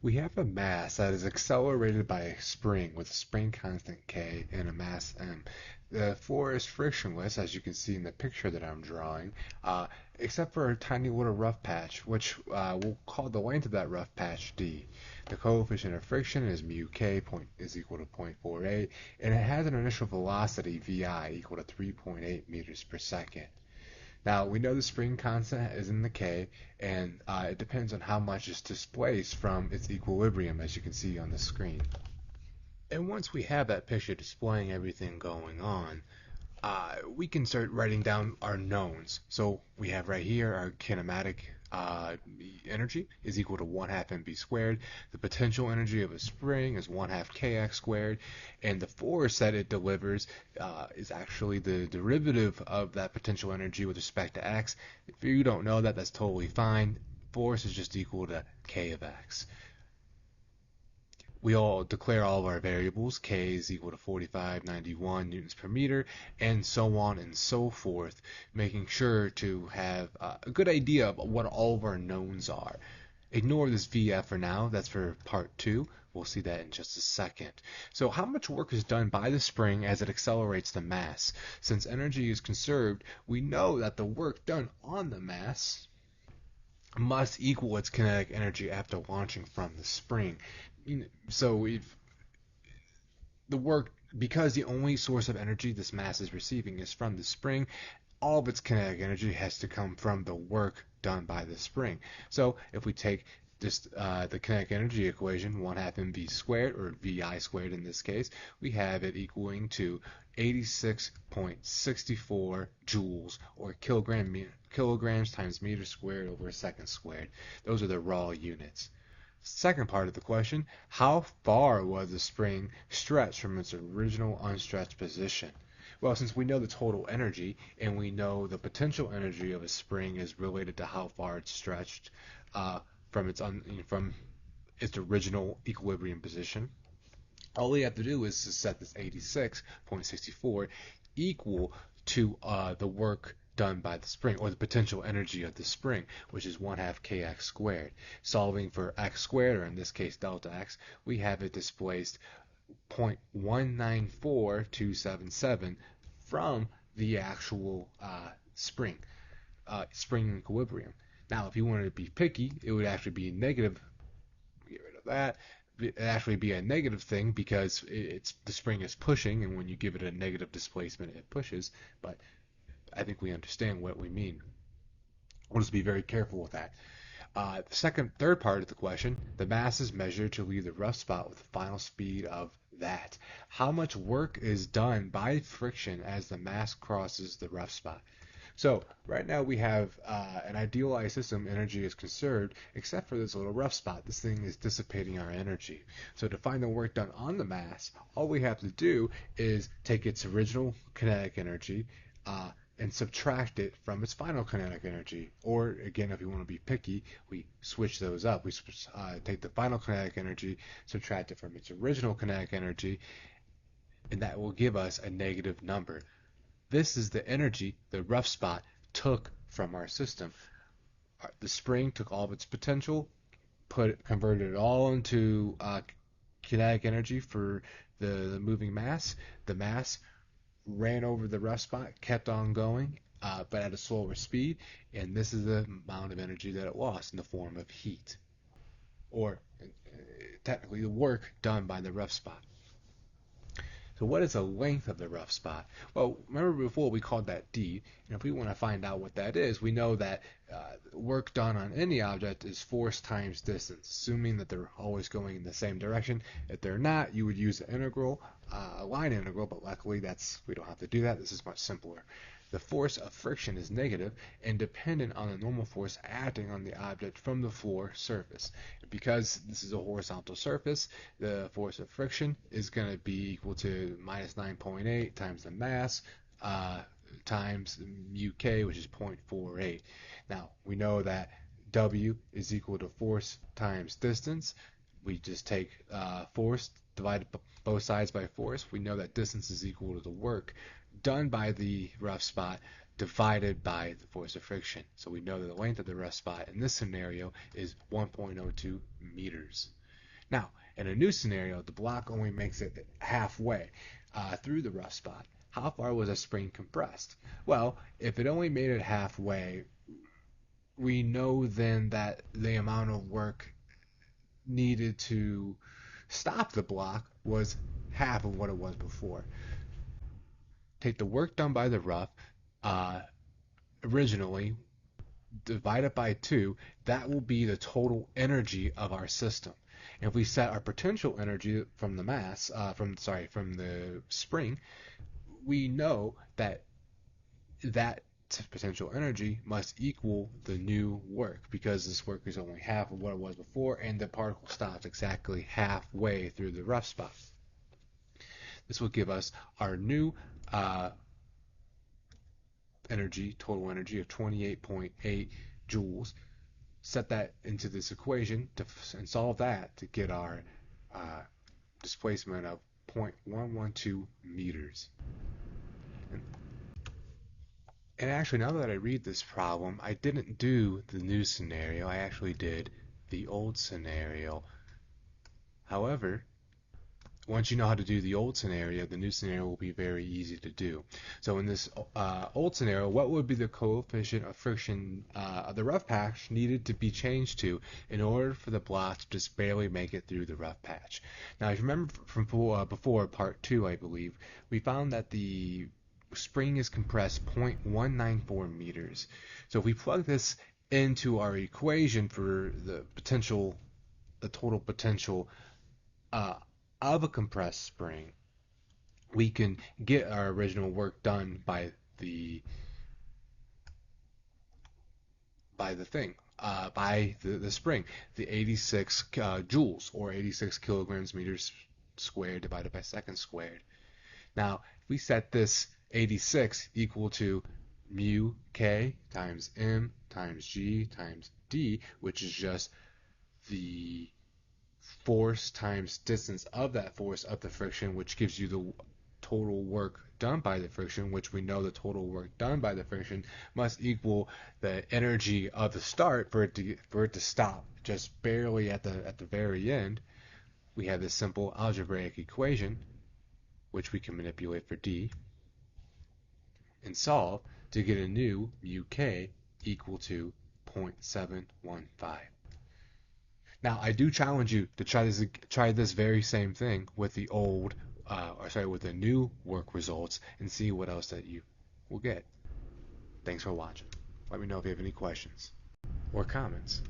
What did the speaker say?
We have a mass that is accelerated by a spring with a spring constant K and a mass M. The floor is frictionless, as you can see in the picture that I'm drawing, except for a tiny little rough patch, which we'll call the length of that rough patch d. The coefficient of friction is mu k is equal to 0.48, and it has an initial velocity vi equal to 3.8 meters per second. Now, we know the spring constant is in the K, and it depends on how much is displaced from its equilibrium, as you can see on the screen. And once we have that picture displaying everything going on, we can start writing down our knowns. So we have right here our kinematic energy is equal to 1/2 mv squared. The potential energy of a spring is 1/2 kx squared, and the force that it delivers is actually the derivative of that potential energy with respect to x. If you don't know that, that's totally fine. Force is just equal to k of x. We all declare all of our variables. K is equal to 4591 newtons per meter, and so on and so forth, making sure to have a good idea of what all of our knowns are. Ignore this VF for now. That's for part 2. We'll see that in just a second. So how much work is done by the spring as it accelerates the mass? Since energy is conserved, we know that the work done on the mass must equal its kinetic energy after launching from the spring. So if the work, because the only source of energy this mass is receiving is from the spring, all of its kinetic energy has to come from the work done by the spring. So if we take just the kinetic energy equation, 1/2 mv squared, or vi squared in this case, we have it equaling to 86.64 joules, or kilograms times meters squared over a second squared. Those are the raw units. Second part of the question, how far was the spring stretched from its original unstretched position? Well, since we know the total energy and we know the potential energy of a spring is related to how far it's stretched from its original equilibrium position, all we have to do is to set this 86.64 equal to the work done by the spring, or the potential energy of the spring, which is 1/2 kx squared. Solving for x squared, or in this case delta x, we have it displaced 0.194277 from the actual spring equilibrium. Now, if you wanted to be picky, it would actually be negative. Get rid of that. It actually be a negative thing because the spring is pushing, and when you give it a negative displacement, it pushes. But I think we understand what we mean. We'll just be very careful with that. The third part of the question, the mass is measured to leave the rough spot with a final speed of that. How much work is done by friction as the mass crosses the rough spot? So right now we have an idealized system. Energy is conserved, except for this little rough spot. This thing is dissipating our energy. So to find the work done on the mass, all we have to do is take its original kinetic energy, and subtract it from its final kinetic energy. Or again, if you want to be picky, we switch those up. We take the final kinetic energy, subtract it from its original kinetic energy, and that will give us a negative number. This is the energy the rough spot took from our system. The spring took all of its potential, converted it all into kinetic energy for the moving mass. The mass ran over the rough spot, kept on going, but at a slower speed, and this is the amount of energy that it lost in the form of heat, or technically the work done by the rough spot. So what is the length of the rough spot? Well, remember before we called that d, and if we want to find out what that is, we know that work done on any object is force times distance, assuming that they're always going in the same direction. If they're not, you would use an integral, a line integral, but luckily we don't have to do that. This is much simpler. The force of friction is negative and dependent on the normal force acting on the object from the floor surface. Because this is a horizontal surface, the force of friction is going to be equal to minus 9.8 times the mass times mu k, which is 0.48. Now, we know that W is equal to force times distance. We just take force, divide both sides by force. We know that distance is equal to the work done by the rough spot divided by the force of friction. So we know that the length of the rough spot in this scenario is 1.02 meters. Now, in a new scenario, the block only makes it halfway through the rough spot. How far was a spring compressed? Well, if it only made it halfway, we know then that the amount of work needed to stop the block was half of what it was before. Take the work done by the rough uh, originally, divide it by 2, that will be the total energy of our system. And if we set our potential energy from the mass, from the spring, we know that that potential energy must equal the new work because this work is only half of what it was before, and the particle stops exactly halfway through the rough spot. This will give us our new total energy of 28.8 joules. Set that into this equation and solve that to get our displacement of 0.112 meters. And actually, now that I read this problem, I didn't do the new scenario. I actually did the old scenario. However, once you know how to do the old scenario, the new scenario will be very easy to do. So in this old scenario, what would be the coefficient of friction of the rough patch needed to be changed to in order for the block to just barely make it through the rough patch? Now, if you remember from before part 2, I believe, we found that the spring is compressed 0.194 meters. So if we plug this into our equation for the total potential of a compressed spring, we can get our original work done by the spring, the 86 joules, or 86 kilograms meters squared divided by seconds squared. Now, if we set this 86 equal to mu k times m times g times d, which is just the force times distance of that force of the friction, which gives you the total work done by the friction, which we know the total work done by the friction must equal the energy of the start for it to stop just barely at the very end. We have this simple algebraic equation, which we can manipulate for d and solve to get a new mu k equal to 0.715. Now, I do challenge you to try this very same thing with the with the new work results and see what else that you will get. Thanks for watching. Let me know if you have any questions or comments.